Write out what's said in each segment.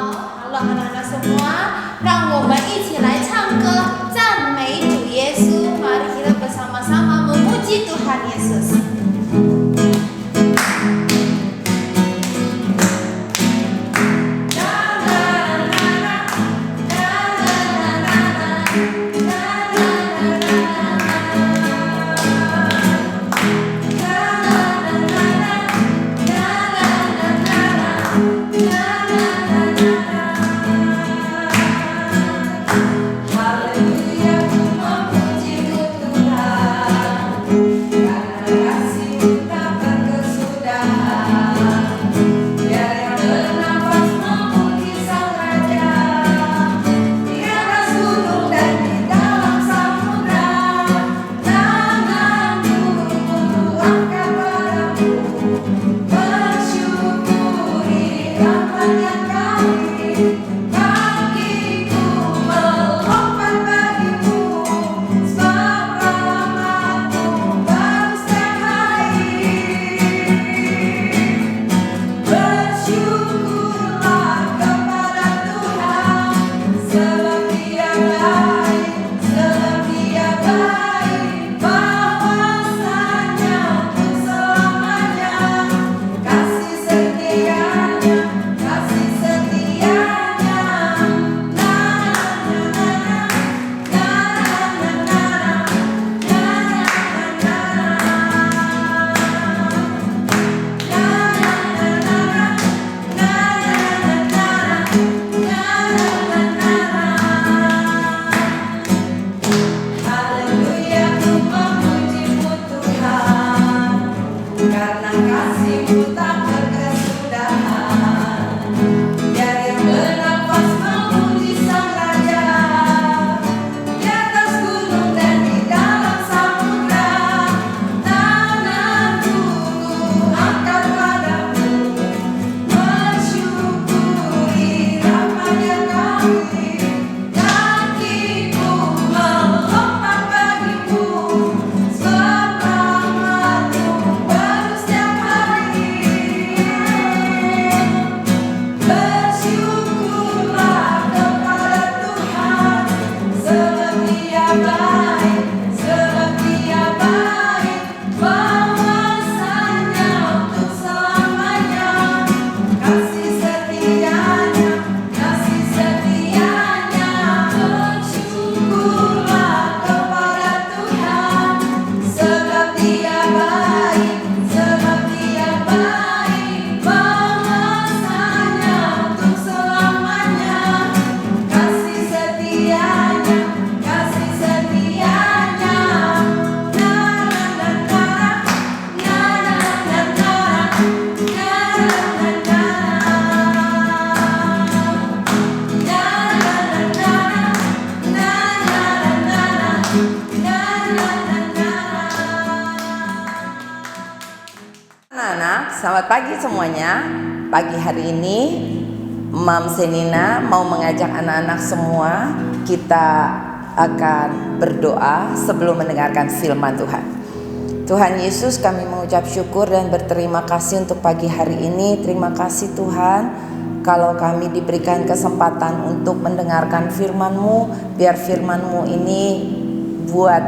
好了anak-anak semua, 让我们一起来唱歌，赞美主耶稣。Mari kita bersama-sama memuji Tuhan Yesus. Selamat pagi semuanya. Pagi hari ini Mam Senina mau mengajak anak-anak semua, kita akan berdoa sebelum mendengarkan firman Tuhan. Tuhan Yesus, kami mengucap syukur dan berterima kasih untuk pagi hari ini. Terima kasih Tuhan, kalau kami diberikan kesempatan untuk mendengarkan firman-Mu. Biar firman-Mu ini buat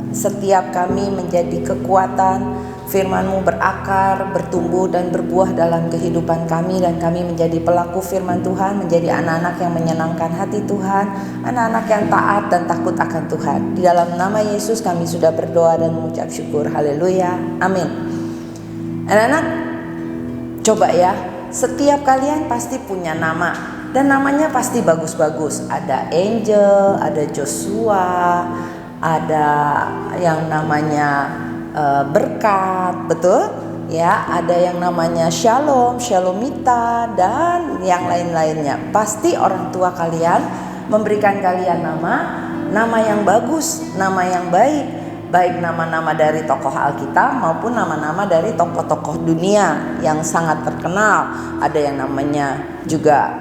setiap kami menjadi kekuatan, firman-Mu berakar, bertumbuh dan berbuah dalam kehidupan kami, dan kami menjadi pelaku firman Tuhan, menjadi anak-anak yang menyenangkan hati Tuhan, anak-anak yang taat dan takut akan Tuhan. Di dalam nama Yesus kami sudah berdoa dan mengucap syukur. Haleluya, amin. Anak-anak, coba ya, setiap kalian pasti punya nama, dan namanya pasti bagus-bagus. Ada Angel, ada Joshua, ada yang namanya Berkat, betul ya, ada yang namanya Shalom, Shalomita, dan yang lain-lainnya. Pasti orang tua kalian memberikan kalian nama yang bagus, nama yang baik, baik nama-nama dari tokoh Alkitab maupun nama-nama dari tokoh-tokoh dunia yang sangat terkenal. Ada yang namanya juga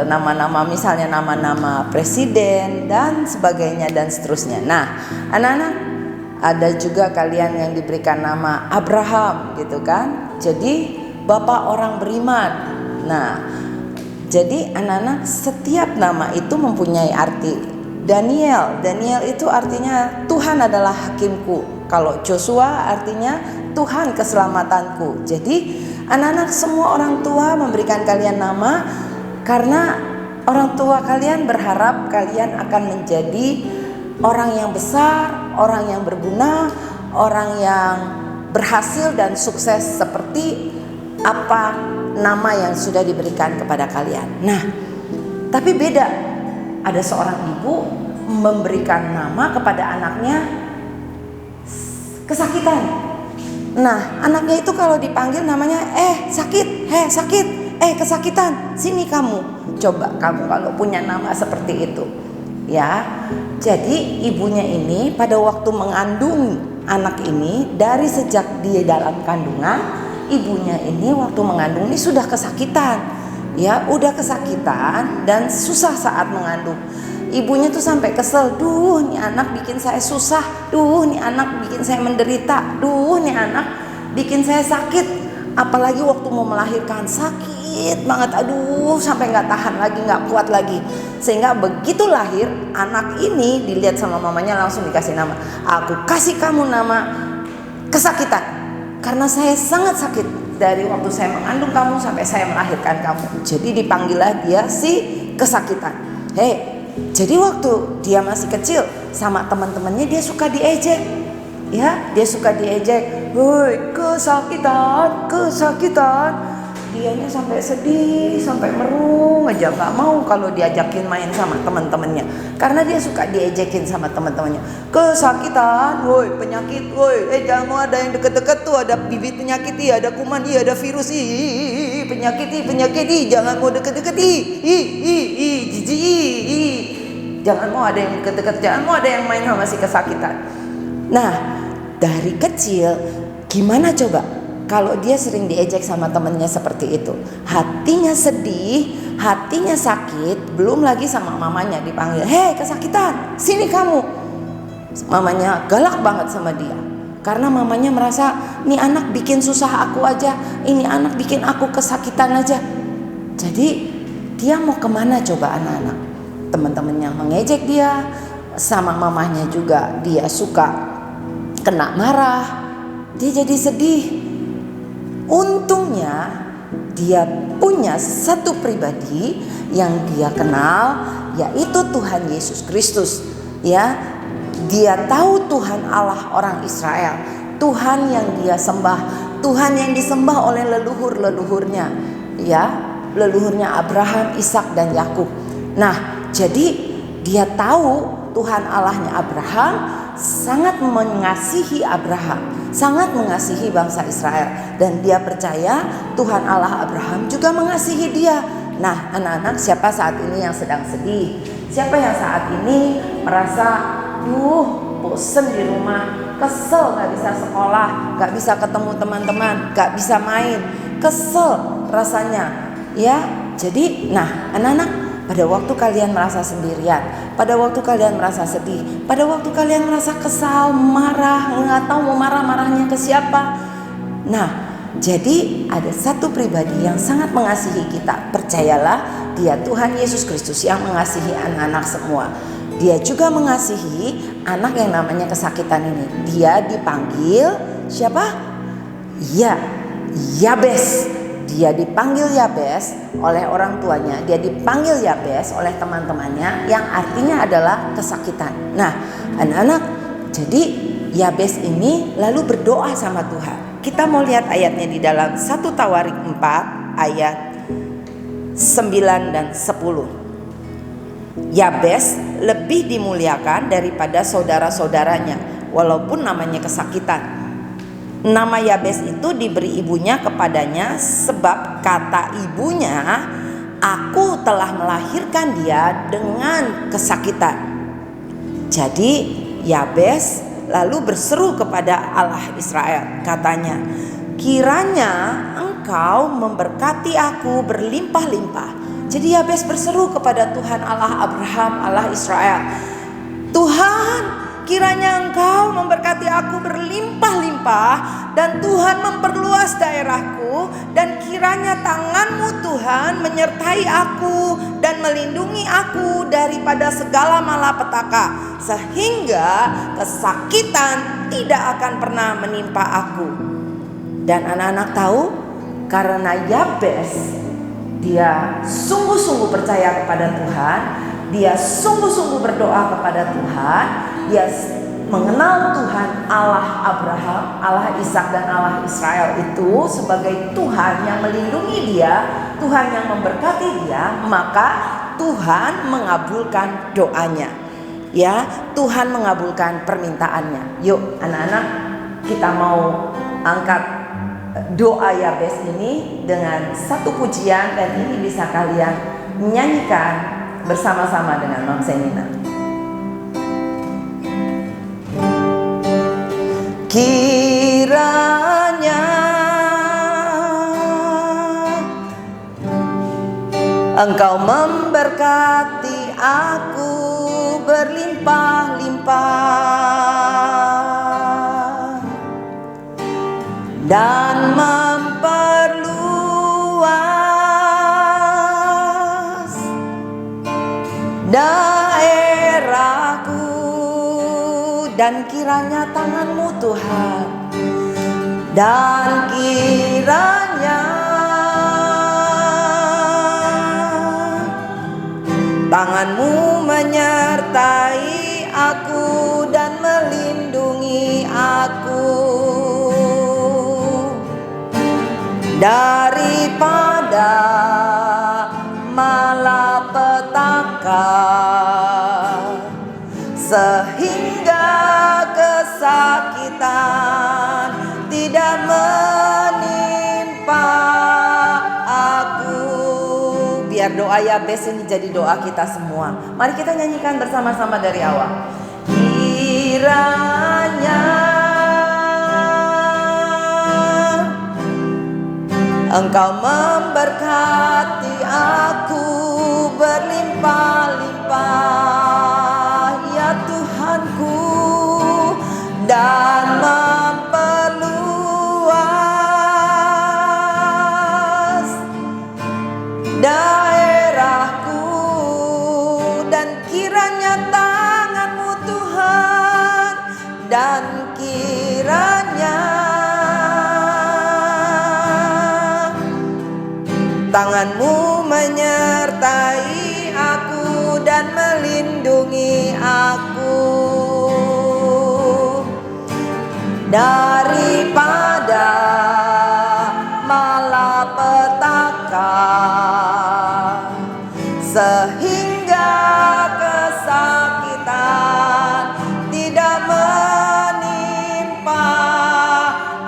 nama-nama, misalnya nama-nama presiden dan sebagainya dan seterusnya. Nah, anak-anak, ada juga kalian yang diberikan nama Abraham gitu kan. Jadi bapak orang beriman. Nah, Jadi anak-anak, setiap nama itu mempunyai arti. Daniel itu artinya Tuhan adalah hakimku. Kalau Joshua artinya Tuhan keselamatanku. Jadi anak-anak, semua orang tua memberikan kalian nama karena orang tua kalian berharap kalian akan menjadi orang yang besar, orang yang berguna, orang yang berhasil dan sukses seperti apa nama yang sudah diberikan kepada kalian. Nah, tapi beda. Ada seorang ibu memberikan nama kepada anaknya kesakitan. Nah, anaknya itu kalau dipanggil namanya sakit, kesakitan, sini kamu. Coba kamu kalau punya nama seperti itu, ya. Jadi ibunya ini pada waktu mengandung anak ini, dari sejak dia dalam kandungan, ibunya ini waktu mengandung ini sudah kesakitan. Ya, udah kesakitan dan susah saat mengandung. Ibunya tuh sampai kesel, duh nih anak bikin saya susah, duh nih anak bikin saya menderita, duh nih anak bikin saya sakit. Apalagi waktu mau melahirkan, sakit banget, aduh sampai gak tahan lagi, gak kuat lagi. Sehingga begitu lahir, anak ini dilihat sama mamanya langsung dikasih nama. Aku kasih kamu nama kesakitan, karena saya sangat sakit dari waktu saya mengandung kamu sampai saya melahirkan kamu. Jadi dipanggillah dia si kesakitan. Jadi waktu dia masih kecil sama teman-temannya dia suka diejek. Ya, dia suka diejek. Woi, kesakitan. Dianya sampai sedih, sampai merung aja, nggak mau kalau diajakin main sama teman-temannya, karena dia suka diejekin sama teman-temannya. Kesakitan, woi, penyakit, woi, jangan mau ada yang deket-deket tuh, ada bibit penyakit, ada kuman, ada virus, penyakit, jangan mau deket-deket, jijik, jangan mau ada yang deket-deket, jangan mau ada yang main sama si kesakitan. Nah, dari kecil gimana coba? Kalau dia sering diejek sama temennya seperti itu, hatinya sedih, hatinya sakit, belum lagi sama mamanya dipanggil, kesakitan, sini kamu. Mamanya galak banget sama dia, karena mamanya merasa, ini anak bikin susah aku aja, ini anak bikin aku kesakitan aja. Jadi dia mau kemana coba anak-anak? Teman-temannya mengejek dia, sama mamanya juga dia suka kena marah, dia jadi sedih. Untungnya dia punya satu pribadi yang dia kenal, yaitu Tuhan Yesus Kristus. Ya, dia tahu Tuhan Allah orang Israel, Tuhan yang dia sembah, Tuhan yang disembah oleh leluhur-leluhurnya, ya, leluhurnya Abraham, Ishak dan Yakub. Nah, jadi dia tahu Tuhan Allahnya Abraham sangat mengasihi Abraham, sangat mengasihi bangsa Israel, dan dia percaya Tuhan Allah Abraham juga mengasihi dia. Nah, anak-anak, siapa saat ini yang sedang sedih? Siapa yang saat ini merasa bosen di rumah, kesel, gak bisa sekolah, gak bisa ketemu teman-teman, gak bisa main, kesel rasanya, ya. Jadi, nah anak-anak, pada waktu kalian merasa sendirian, pada waktu kalian merasa sedih, pada waktu kalian merasa kesal, marah, nggak tahu mau marah-marahnya ke siapa. Nah, jadi ada satu pribadi yang sangat mengasihi kita. Percayalah, dia Tuhan Yesus Kristus yang mengasihi anak-anak semua. Dia juga mengasihi anak yang namanya kesakitan ini. Dia dipanggil siapa? Ya, Yabes. Dia dipanggil Yabes oleh orang tuanya, dia dipanggil Yabes oleh teman-temannya, yang artinya adalah kesakitan. Nah, anak-anak, jadi Yabes ini lalu berdoa sama Tuhan. Kita mau lihat ayatnya di dalam 1 Tawarik 4 ayat 9 dan 10. Yabes lebih dimuliakan daripada saudara-saudaranya, walaupun namanya kesakitan. Nama Yabes itu diberi ibunya kepadanya sebab kata ibunya, aku telah melahirkan dia dengan kesakitan. Jadi Yabes lalu berseru kepada Allah Israel, katanya, kiranya engkau memberkati aku berlimpah-limpah. Jadi Yabes berseru kepada Tuhan Allah Abraham, Allah Israel, Tuhan, kiranya engkau memberkati aku berlimpah-limpah, dan Tuhan memperluas daerahku, dan kiranya tangan-Mu Tuhan menyertai aku dan melindungi aku daripada segala malapetaka, sehingga kesakitan tidak akan pernah menimpa aku. Dan anak-anak tahu, karena Yabes dia sungguh-sungguh percaya kepada Tuhan, dia sungguh-sungguh berdoa kepada Tuhan, dia mengenal Tuhan Allah Abraham, Allah Ishak dan Allah Israel itu sebagai Tuhan yang melindungi dia, Tuhan yang memberkati dia, maka Tuhan mengabulkan doanya. Ya, Tuhan mengabulkan permintaannya. Yuk anak-anak, kita mau angkat doa Yabes ini dengan satu pujian, dan ini bisa kalian nyanyikan bersama-sama dengan Mam Senina. Kiranya Engkau memberkati aku berlimpah-limpah dan memperluas daerahku, dan kiranya tangan-Mu Tuhan, dan kiranya tangan-Mu menyertai aku dan melindungi aku daripada malapetaka, sehingga kesakitan tidak menimpa aku. Biar doa Yabes ini jadi doa kita semua. Mari kita nyanyikan bersama-sama dari awal. Kiranya Engkau memberkati aku berlimpah-limpah, ya Tuhanku, dan memperluas daerahku, dan kiranya tangan-Mu Tuhan, dan kiranya tangan-Mu menyertai aku dan melindungi aku daripada malapetaka, sehingga kesakitan tidak menimpa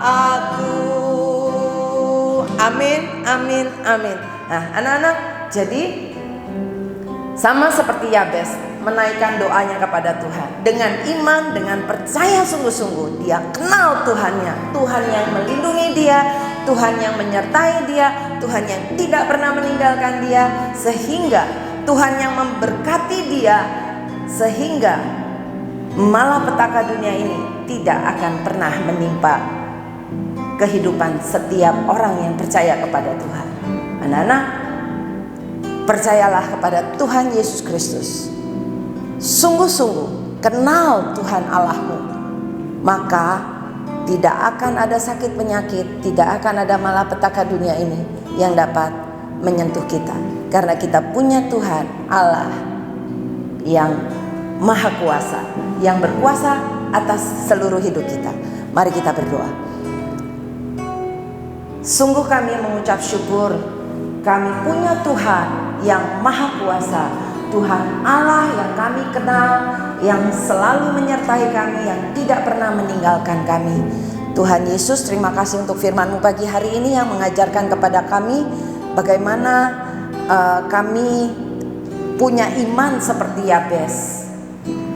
aku. Amin, amin, amin. Nah anak-anak, jadi sama seperti Yabes, menaikkan doanya kepada Tuhan dengan iman, dengan percaya sungguh-sungguh. Dia kenal Tuhannya, Tuhan yang melindungi dia, Tuhan yang menyertai dia, Tuhan yang tidak pernah meninggalkan dia, sehingga Tuhan yang memberkati dia, sehingga malapetaka dunia ini tidak akan pernah menimpa kehidupan setiap orang yang percaya kepada Tuhan. Anak-anak, percayalah kepada Tuhan Yesus Kristus. Sungguh-sungguh kenal Tuhan Allahmu, maka tidak akan ada sakit penyakit, tidak akan ada malapetaka dunia ini yang dapat menyentuh kita, karena kita punya Tuhan Allah yang maha kuasa, yang berkuasa atas seluruh hidup kita. Mari kita berdoa. Sungguh kami mengucap syukur, kami punya Tuhan yang maha kuasa, Tuhan Allah yang kami kenal, yang selalu menyertai kami, yang tidak pernah meninggalkan kami. Tuhan Yesus, terima kasih untuk firman-Mu pagi hari ini yang mengajarkan kepada kami bagaimana kami punya iman seperti Yabes,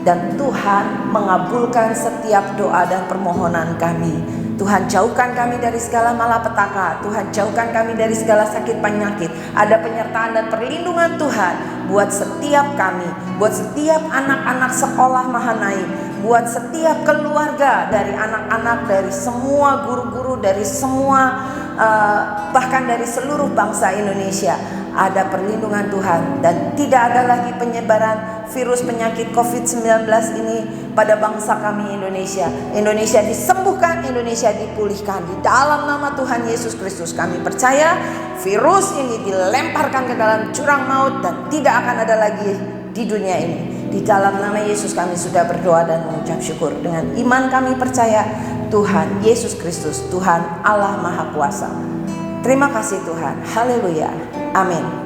dan Tuhan mengabulkan setiap doa dan permohonan kami. Tuhan, jauhkan kami dari segala malapetaka. Tuhan, jauhkan kami dari segala sakit penyakit. Ada penyertaan dan perlindungan Tuhan buat setiap kami, buat setiap anak-anak sekolah Mahanaim, buat setiap keluarga, dari anak-anak, dari semua guru-guru, dari semua bahkan dari seluruh bangsa Indonesia ada perlindungan Tuhan, dan tidak ada lagi penyebaran virus penyakit COVID-19 ini pada bangsa kami Indonesia. Indonesia disembuhkan, Indonesia dipulihkan di dalam nama Tuhan Yesus Kristus. Kami percaya virus ini dilemparkan ke dalam jurang maut dan tidak akan ada lagi di dunia ini. Di dalam nama Yesus kami sudah berdoa dan mengucap syukur. Dengan iman kami percaya Tuhan Yesus Kristus, Tuhan Allah Maha Kuasa. Terima kasih Tuhan. Haleluya. Amin.